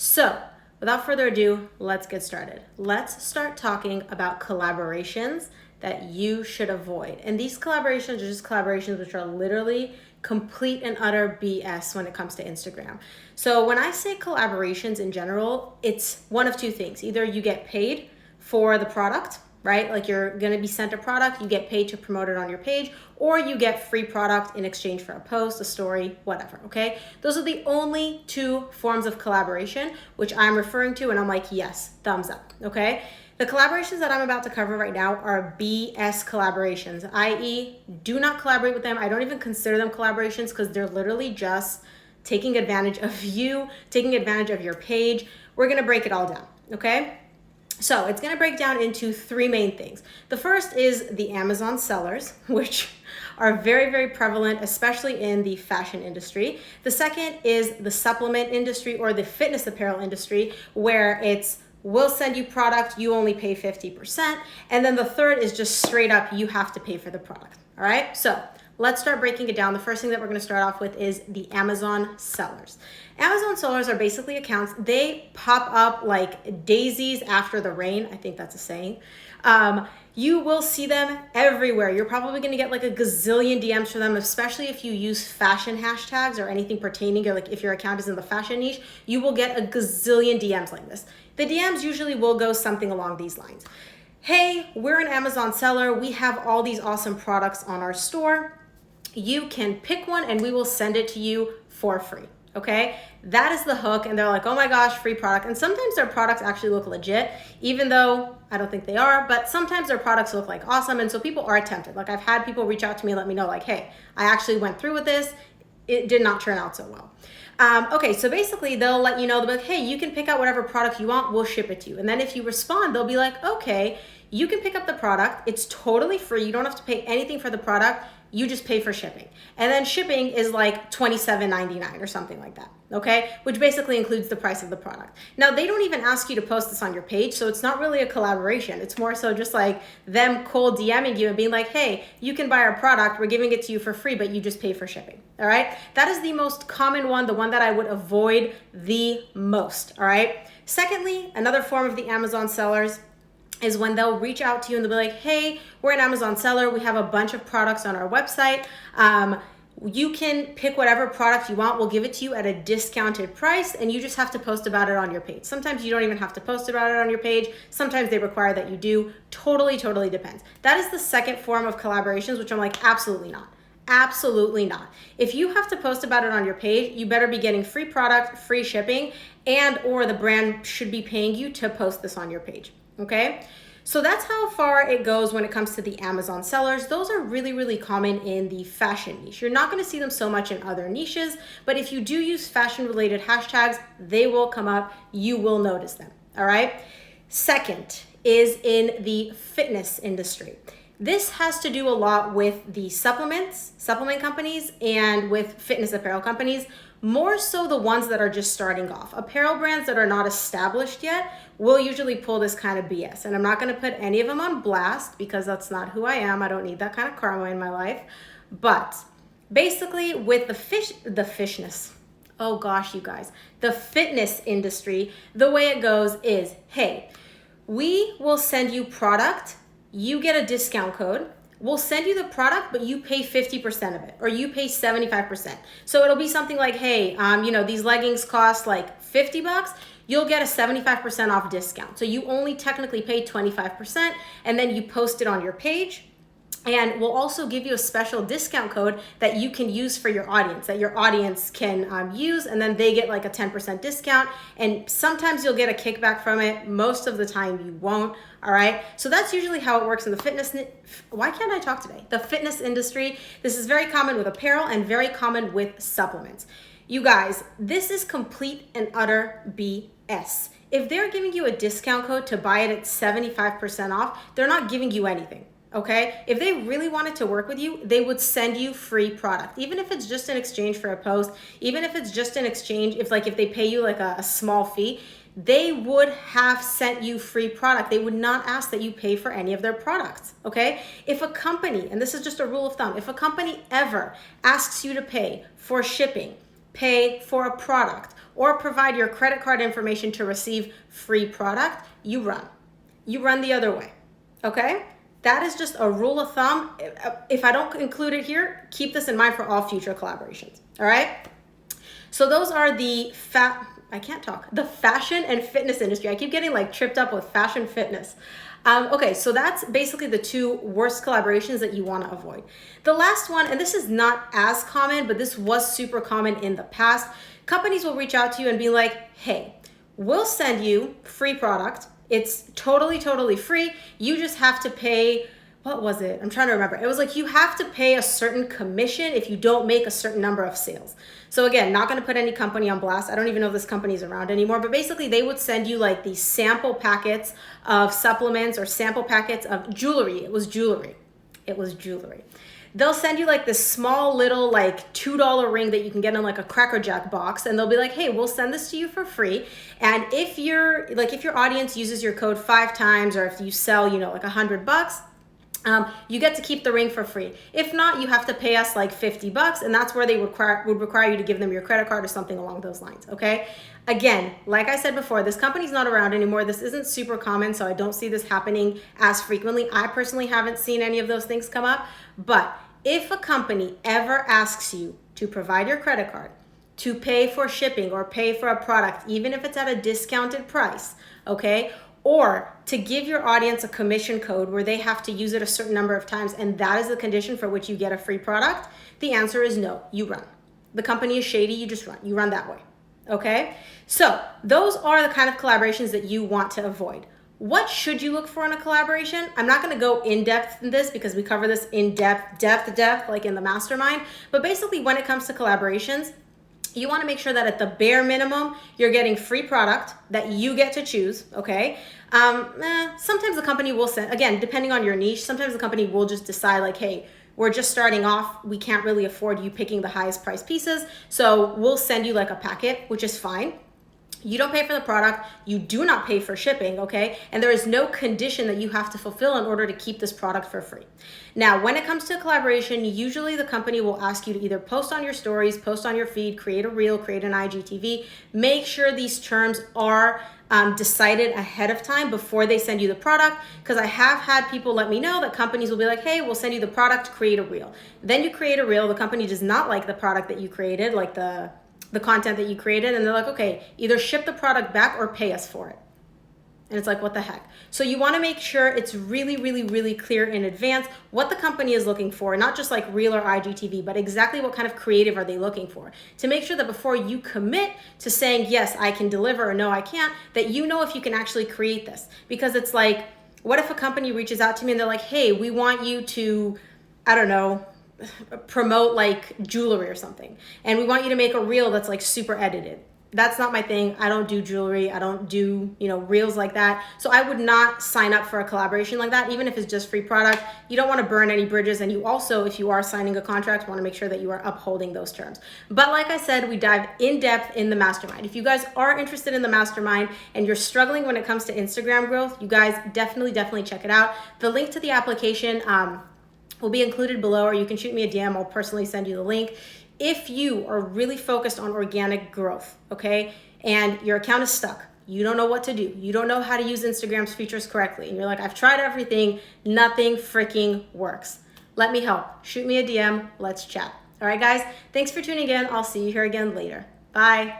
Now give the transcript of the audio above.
So without further ado, let's get started. Let's start talking about collaborations that you should avoid. And these collaborations are just collaborations which are literally complete and utter BS when it comes to Instagram. So when I say collaborations in general, it's one of two things. Either you get paid for the product, right? Like you're going to be sent a product, you get paid to promote it on your page, or you get free product in exchange for a post, a story, whatever, okay? Those are the only two forms of collaboration which I'm referring to, and I'm like, yes, thumbs up, okay? The collaborations that I'm about to cover right now are BS collaborations, i.e. do not collaborate with them. I don't even consider them collaborations because they're literally just taking advantage of you, taking advantage of your page. We're going to break it all down, okay? So it's going to break down into three main things. The first is the Amazon sellers, which are very, very prevalent, especially in the fashion industry. The second is the supplement industry or the fitness apparel industry, where it's we'll send you product, you only pay 50%. And then the third is just straight up, you have to pay for the product. All right, so let's start breaking it down. The first thing that we're going to start off with is the Amazon sellers. Amazon sellers are basically accounts. They pop up like daisies after the rain. I think that's a saying. You will see them everywhere. You're probably going to get like a gazillion DMs for them, especially if you use fashion hashtags or anything pertaining, or like if your account is in the fashion niche, you will get a gazillion DMs like this. The DMs usually will go something along these lines. Hey, we're an Amazon seller. We have all these awesome products on our store. You can pick one and we will send it to you for free. Okay, that is the hook. And they're like, oh my gosh, free product. And sometimes their products actually look legit, even though I don't think they are, but sometimes their products look like awesome. And so people are tempted. Like I've had people reach out to me, let me know like, hey, I actually went through with this. It did not turn out so well. Okay, so basically they'll let you know, they'll be like, hey, you can pick out whatever product you want, we'll ship it to you. And then if you respond, they'll be like, okay, you can pick up the product. It's totally free. You don't have to pay anything for the product. You just pay for shipping. And then shipping is like $27.99 or something like that, okay? Which basically includes the price of the product. Now, they don't even ask you to post this on your page, so it's not really a collaboration. It's more so just like them cold DMing you and being like, hey, you can buy our product, we're giving it to you for free, but you just pay for shipping, all right? That is the most common one, the one that I would avoid the most, all right? Secondly, another form of the Amazon sellers is when they'll reach out to you and they'll be like, hey, we're an Amazon seller. We have a bunch of products on our website. You can pick whatever product you want. We'll give it to you at a discounted price and you just have to post about it on your page. Sometimes you don't even have to post about it on your page. Sometimes they require that you do. Totally depends. That is the second form of collaborations, which I'm like, absolutely not. Absolutely not. If you have to post about it on your page, you better be getting free product, free shipping, and or the brand should be paying you to post this on your page. Okay, so that's how far it goes when it comes to the Amazon sellers. Those are really, really common in the fashion niche. You're not going to see them so much in other niches, but if you do use fashion related hashtags, they will come up. You will notice them. All right. Second is in the fitness industry. This has to do a lot with the supplement companies and with fitness apparel companies, more so the ones that are just starting off. Apparel brands that are not established yet will usually pull this kind of BS. And I'm not going to put any of them on blast because that's not who I am. I don't need that kind of karma in my life. But basically with the fishness, oh gosh, you guys, the fitness industry, the way it goes is, hey, we will send you product. You get a discount code. We'll send you the product, but you pay 50% of it, or you pay 75%. So it'll be something like, hey, these leggings cost like $50. You'll get a 75% off discount. So you only technically pay 25%, and then you post it on your page. And we'll also give you a special discount code that you can use for your audience, that your audience can use, and then they get like a 10% discount. And sometimes you'll get a kickback from it. Most of the time you won't, all right? So that's usually how it works in the fitness. Why can't I talk today? The fitness industry. This is very common with apparel and very common with supplements. You guys, this is complete and utter BS. If they're giving you a discount code to buy it at 75% off, they're not giving you anything. Okay, if they really wanted to work with you, they would send you free product, even if it's just in exchange for a post, even if it's just in exchange, if they pay you like a small fee, they would have sent you free product. They would not ask that you pay for any of their products. Okay, if a company, and this is just a rule of thumb, if a company ever asks you to pay for shipping, pay for a product, or provide your credit card information to receive free product, you run. You run the other way, okay? That is just a rule of thumb. If I don't include it here, keep this in mind for all future collaborations, all right? So those are the the fashion and fitness industry. I keep getting like tripped up with fashion fitness. Okay, so that's basically the two worst collaborations that you want to avoid. The last one, and this is not as common, but this was super common in the past. Companies will reach out to you and be like, hey, we'll send you free product. It's totally free. You just have to pay, what was it? I'm trying to remember. It was like you have to pay a certain commission if you don't make a certain number of sales. So again, not going to put any company on blast. I don't even know if this company is around anymore, but basically they would send you like these sample packets of supplements or sample packets of jewelry. It was jewelry. They'll send you like this small little like $2 ring that you can get in like a Cracker Jack box, and they'll be like, hey, we'll send this to you for free. And if your audience uses your code 5 times, or if you sell, like $100, you get to keep the ring for free. If not, you have to pay us like $50, and that's where they would require you to give them your credit card or something along those lines, okay? Again, like I said before, this company's not around anymore. This isn't super common, so I don't see this happening as frequently. I personally haven't seen any of those things come up, but if a company ever asks you to provide your credit card, to pay for shipping or pay for a product, even if it's at a discounted price, okay? Or to give your audience a commission code where they have to use it a certain number of times, and that is the condition for which you get a free product, the answer is no, you run. The company is shady, you just run. You run that way, okay? So those are the kind of collaborations that you want to avoid. What should you look for in a collaboration? I'm not gonna go in depth in this because we cover this in depth, like in the mastermind, but basically when it comes to collaborations, you want to make sure that at the bare minimum, you're getting free product that you get to choose, okay? Sometimes the company will send, again, depending on your niche, sometimes the company will just decide like, hey, we're just starting off, we can't really afford you picking the highest price pieces, so we'll send you like a packet, which is fine. You don't pay for the product, you do not pay for shipping, okay? And there is no condition that you have to fulfill in order to keep this product for free. Now, when it comes to collaboration, usually the company will ask you to either post on your stories, post on your feed, create a reel, create an IGTV. Make sure these terms are decided ahead of time before they send you the product, because I have had people let me know that companies will be like, hey, we'll send you the product, create a reel. Then you create a reel, the company does not like the product that you created, like the content that you created, and they're like, okay, either ship the product back or pay us for it. And it's like, what the heck? So you wanna make sure it's really clear in advance what the company is looking for, not just like Reel or IGTV, but exactly what kind of creative are they looking for, to make sure that before you commit to saying, yes, I can deliver, or no, I can't, that you know if you can actually create this. Because it's like, what if a company reaches out to me and they're like, hey, we want you to, I don't know, promote like jewelry or something, and we want you to make a reel that's like super edited. That's not my thing. I don't do jewelry. I don't do, reels like that. So I would not sign up for a collaboration like that, even if it's just free product. You don't want to burn any bridges, and you also, if you are signing a contract, want to make sure that you are upholding those terms. But like I said, we dive in depth in the mastermind. If you guys are interested in the mastermind and you're struggling when it comes to Instagram growth, you guys definitely check it out. The link to the application will be included below, or you can shoot me a DM. I'll personally send you the link. If you are really focused on organic growth, okay, and your account is stuck, you don't know what to do, you don't know how to use Instagram's features correctly, and you're like, I've tried everything, nothing freaking works. Let me help. Shoot me a DM. Let's chat. All right, guys, thanks for tuning in. I'll see you here again later. Bye.